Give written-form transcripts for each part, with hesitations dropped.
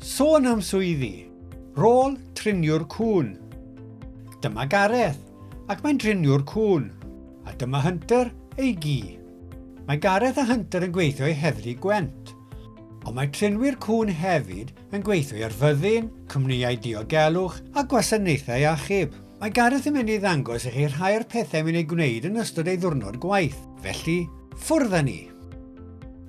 Sôn am swyddi. Rôl Triniwr Cŵn. Dyma Gareth, ac mae'n driniwr cŵn, a dyma Hunter ei gi. Mae Gareth a Hunter yn gweithio i Heddlu Gwent, ond mae Trinwyr Cŵn hefyd yn gweithio i'r fyddin, cwmnïau diogelwch a gwasanaethau achub. Mae Gareth yn mynd i ddangos i chi rhai o'r pethau mynd ei gwneud yn ystod ei ddiwrnod gwaith, felly ffwrdd â ni.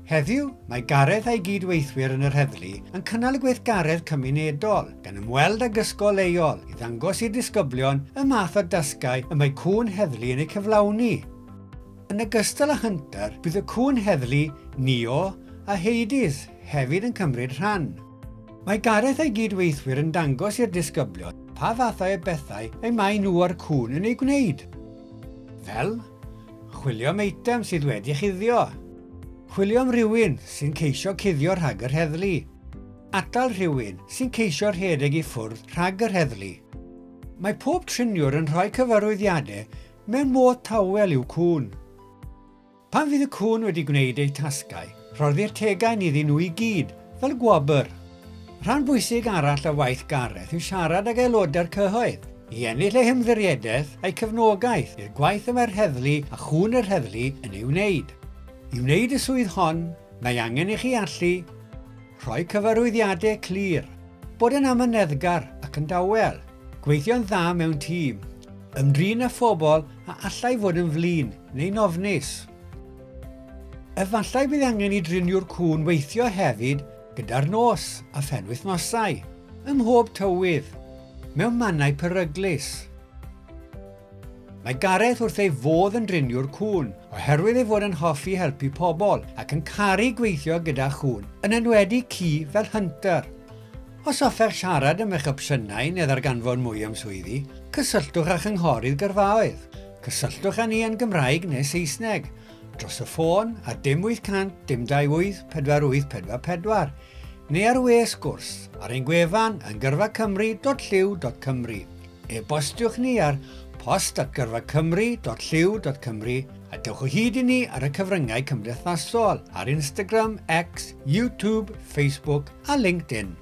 Heddiw, mae Gareth a'i gydweithwyr yn yr heddlu yn cynnal y gweithgaredd cymunedol gan ymweld ag ysgol leol i ddangos i'r disgyblion y math o dasgau y mae cŵn heddlu yn eu cyflawni. Yn ogystal â Hunter, bydd y cŵn heddlu, Neo a Hades hefyd yn cymryd rhan. Mae Gareth a'i gydweithwyr yn dangos i'r disgyblion pa fathau o bethau eu mae nhw ar cŵn yn ei gwneud. Fel, chwilio am eitem sydd wedi chuddio. Chwilio am rhywun sy'n ceisio cuddio rhag yr heddlu. Atal rhywun sy'n ceisio rhedeg i ffwrdd rhag yr heddlu. Mae pob triniwr yn rhoi cyfarwyddiadau mewn modd tawel i'w cŵn. Pan fydd y cŵn wedi gwneud ei tasgau, rhoddir tegain iddyn nhw i gyd, fel gwobr. Rhan bwysig arall o waith Gareth yw siarad ag aelodau'r cyhoedd, i ennill eu hymddiriedeth a'i cefnogaeth i'r gwaith yma'r heddlu a chŵn yr heddlu yn ei wneud. I wneud y swydd hon, mae angen i chi allu rhoi cyfarwyddiadau clir, bod yn amyneddgar ac yn dawel, gweithio'n dda mewn tîm, ymdrin â phobl a allai fod yn flin neu'n ofnus. Efallai bydd angen i driniwr cŵn weithio hefyd gyda'r nos a phenwythnosau, ym mhob tywydd, mewn mannau peryglus. Mae Gareth wrth ei fodd yn driniwr cŵn, oherwydd ei fod yn hoffi helpu pobl ac yn caru gweithio gyda chŵn, yn enwedig ci fel Hunter. Os hoffech siarad am eich opsiynau neu ddarganfod mwy am swyddi, cysylltwch â chynghorydd gyrfaoedd. Cysylltwch â ni yn Gymraeg neu Saesneg, dros y ffôn ar 0800 228 4844, neu ar we sgwrs ar ein gwefan yn gyrfacymru.lliw.cymru. E-bostiwch ni ar post@gyrfacymru.lliw.cymru a dewch o hyd i ni ar y cyfryngau cymdeithasol ar Instagram, X, YouTube, Facebook a LinkedIn.